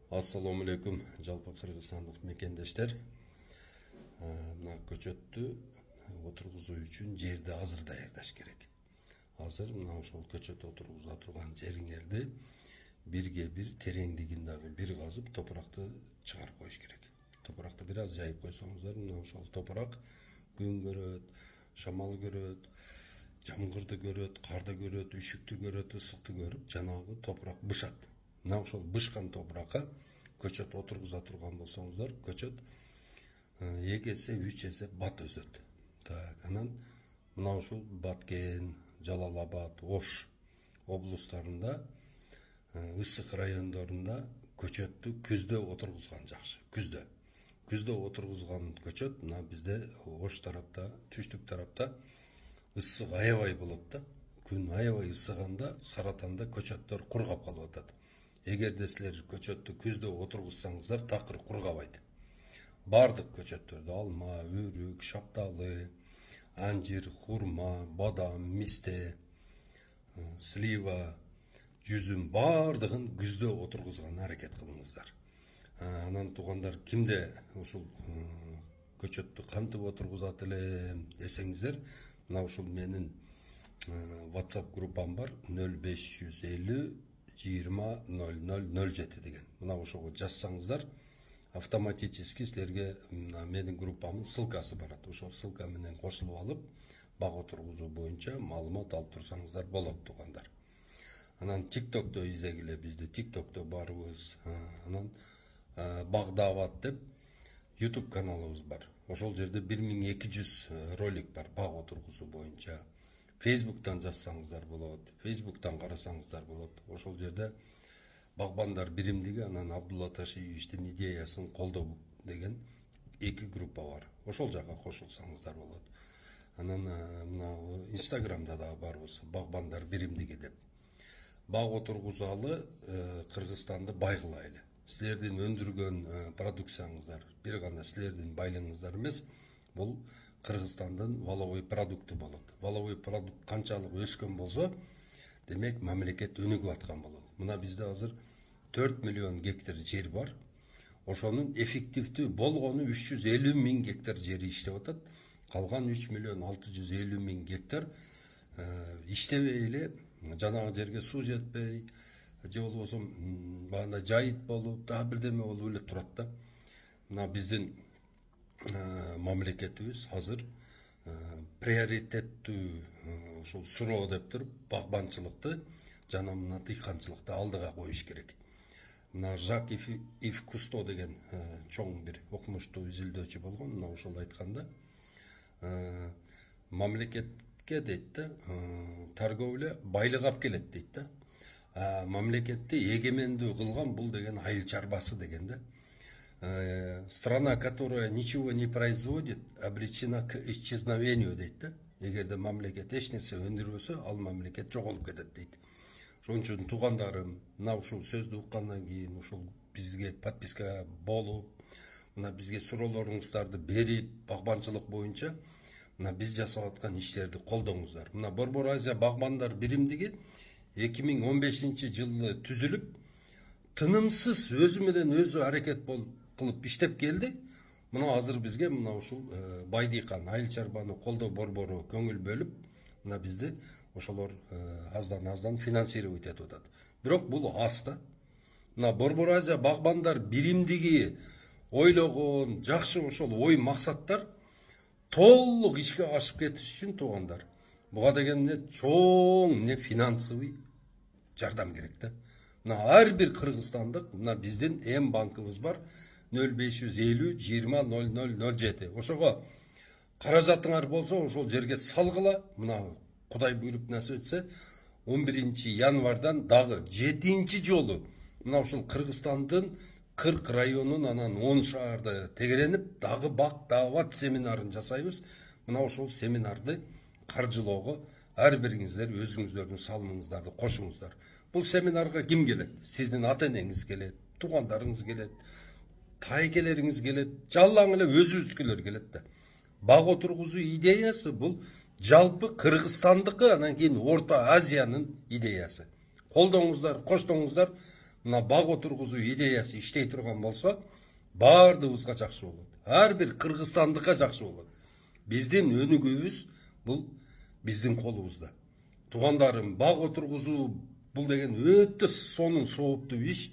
Assalamu alaikum жалпы кыргызстандык мекендештер. Мына көчөттү отургузуу үчүн жерди азыр даярдаш керек. Азыр мына ошол көчөт отургуза турган жериңерди бирге бир тереңдигиндагы бир казып топуракты чыгарып коюш керек. Топуракты бир аз жайып койсоңуздар, мына ошол топурак күн көрөт, шамал көрөт, жамгырды көрөт, карды көрөт, үшүктү көрөт, ысыкты көрүп, жанагы топурак бышат. Мына ошол бышкан топуракка көчөт отургуза турган болсоңуздар, көчөт 2 эсе 3 эсе бат өсөт. Так, анан мына ушул Баткен, Жалал Абад, Ош облустарында, ысык райондорунда көчөттү күздө отургузган жакшы. Күздө отургузган көчөт мына бизде Ош тарапта, түштүк тарапта ысык аябай болот да. Күн аябай ысыганда Саратанда көчөттөр кургап калып атат. Эгерде силер көчөттү күздө отургузсаңыздар, такыр кургабайт. Бардык көчөттөрдү алма, өрүк, шапталы, анжир, хурма, бадам, мисте, слива, жүзүм бардыгын күздө отургузган аракет кылыңыздар. Анан туугандар, кимде ушул көчөттү кантип отургузат элем десеңиздер, мына ушул менин WhatsApp группам бар 0550 20 0007 деген. Мына ошого жазсаңыздар, автоматически силерге менин группамдын ссылкасы барат. Ошол ссылка менен кошулуп алып, бак отургузуу боюнча маалымат алып турсаңыздар болот туугандар. Анан TikTok'то издегиле, бизди TikTok'то барыбыз. Анан Багдават деп YouTube каналыбыз бар. Ошол жерде 1200 ролик бар бак отургузуу боюнча. Facebook'тан жазсаңыздар болот, Facebook'тан карасаңыздар болот. Ошол жерде Багбандар биримдиги, анан Абдулла Ташиевичтин идеясын колдоо деген 2 группа бар. Ошол жака кошулсаңыздар болот. Анан мына Instagram'да да барбыз, Багбандар биримдиги деп. Бак отургузалы Кыргызстанды байгылайлы. Силердин өндүргөн продукцияңыздар бир гана силердин байлыгыңыздар эмес, бул Кыргызстандын валовой продукты болот. Валовой продукт канчалык өскөн болсо, демек мамлекет өнүгүп аткан болот. Мына бизде азыр 4 миллион гектар жер бар. Ошонун эффективдүү болгону 350 000 гектар жери иштеп атат. Калган 3 миллион 650 000 гектар иштебей эле, жанагы жерге суу жетпей, же болбосо баанда жайыт болуп, дагы бирдеме болуп эле турат да. Мына биздин мамлекетибиз азыр приоритеттүү ушул суроо деп туруп, багбанчылыкты жана мына дыйканчылыкты алдыга коюш керек. Мына Жак Ив Кусто деген чоң бир окумуштуу изилдөөчү болгон. Мына ошол айтканда, мамлекетке дейт да, торговля байлык алып келет дейт да. Мамлекетти эгемендүү кылган бул деген айыл чарбасы деген да. Страна, которая ничего не производит, обречена к исчезновению дейт да. Эгерде мамлекет эч нерсе өндүрбөсө, ал мамлекет жоголуп кетет дейт. Ошон үчүн туугандарым, мына ушул сөздү уккандан кийин ушул бизге подписка болуп, мына бизге суроолоруңуздарды берип, багбанчылык боюнча мына биз жасап аткан иштерди колдоңуздар. Мына Борбор Азия багбандар биримдиги 2015 жылы түзүлүп, тынымсыз өзү менен өзү аракет кылып иштеп келди. Мына азыр бизге мына ушул байдыйкан айыл чарбаны колдоо борбору көңүл бөлүп, мына бизди ошолор аздан финансировать этип атат. Бирок бул аз да. Мына Борбор Азия багбандар биримдиги ойлогон жакшы ошол ой максаттар толук ишке ашып кетиш үчүн туугандар, буга деген чоң финансовый жардам керек да. Мына ар бир кыргызстандык, мына биздин эм банкыбыз бар 0550 20 0007. Ошого каражатыңар болсо ошол жерге салгыла. Мына Кудай буйруп насип этсе 11 январдан дагы 7 жолу мына ушул Кыргызстандын 40 районун анан 10 шаарды тегеренип, дагы бак даават семинарын жасайбыз. Мына ошол семинарды каржылоого ар бириңиздер өзүңүздөрдүн салымыңыздарды кошуңуздар. Бул семинарга ким келет? Сиздин ата-энеңиз келет, туугандарыңыз келет, тайкелериңиз келет, жалаң эле өзүбүздүкүлөр келет да. Бак отургузуу идеясы бул жалпы Кыргызстандыкы, анан кийин Орто Азиянын идеясы. Колдоңуздар, коштоңуздар. мына бак отургузуу идеясы иштей турган болсо баардыгыбызга жакшы болот. Ар бир кыргызстандыкка жакшы болот. Биздин өнүгүүбүз бул биздин колубузда. Тугандарым, бак отургузуу бул деген өтө сонун сооптуу иш.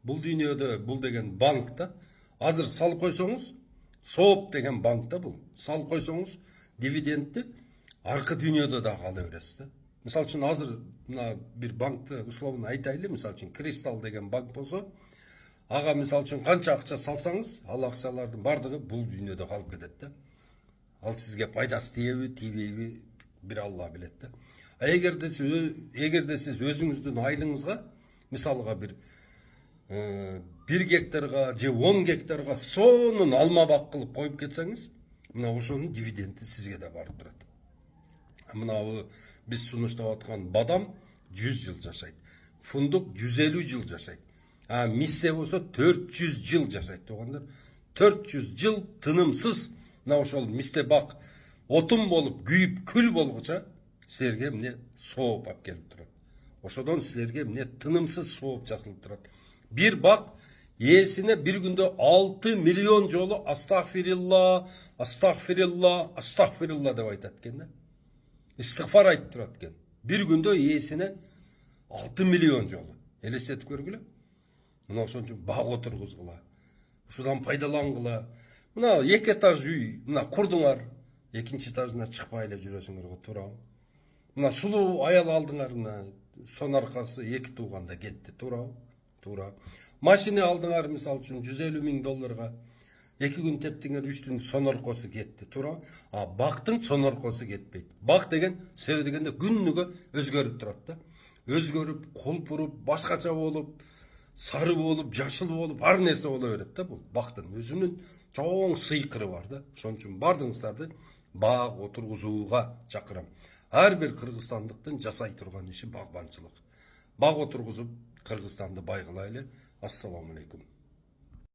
Бул дүйнөдө бул деген банк да. Азыр салып койсоңуз, сооп деген банк да бул. Салып койсоңуз дивидендти аркы дүйнөдө да ала бересиз да. Мисалы үчүн азыр мына бир банкты условно айтайлы, мисалы үчүн Кристалл деген банк болсо, ага мисалы үчүн канча акча салсаңыз, ал акчалардын бардыгы бул дүйнөдө калып кетет да. Ал сизге пайдасы тиеби, тиебейби бир Алла билет да. Эгерде сиз өзүңүздүн айлыңызга мисалга бир 1 гектарга же 10 гектарга сонун алма бак кылып коюп кетсеңиз, мына ошонун дивиденди сизге да барып турат. Мына биз сунуштап аткан бадам 100 жыл жашайт. Фундук 150 жыл жашайт. Мисте болсо 400 жыл жашайт туугандар. 400 жыл тынымсыз мына ошол мисте бак отун болуп, күйүп, күл болгуча силерге эмне сооп алып келип турат. Ошодон силерге эмне тынымсыз сооп жасалып турат. Бир бак ээсине бир күндө 6 миллион жолу астагфирилла, астагфирилла, астагфирилла деп айтат экен да. Истигфар айтып турат экен. Бир күндө ээсине 6 миллион жолу. Элестетип көргүлө. Мына ошон үчүн бак отургузгула. Ушудан пайдалангыла. Мына 2 этаж үй, мына курдуңар, 2-нчи этажына чыкпай эле жүрөсүңөргө туурабы? Мына сулуу аял алдыңар, мына сон аркасы 2 тууганда кетти, туурабы? Туура. Машина алдыңар мисалы үчүн $150,000, 2 күн тептиңер, 3 күн соноркосу кетти, туура. Бактын соноркосу кетпейт. Бак деген себеби дегенде күнүгө өзгөрүп турат да. Өзгөрүп, колпуруп, башкача болуп, сары болуп, жашыл болуп, ар нерсе боло берет да бул. Бактын өзүнүн чоң сыйкыры бар да. Ошон үчүн бардыгыңыздарды бак отургузууга чакырам. Ар бир кыргызстандыктын жасай турган иши багбанчылык. Бак отургузуп Кыргызстанды бай кылайлы. Ассаламу алейкум.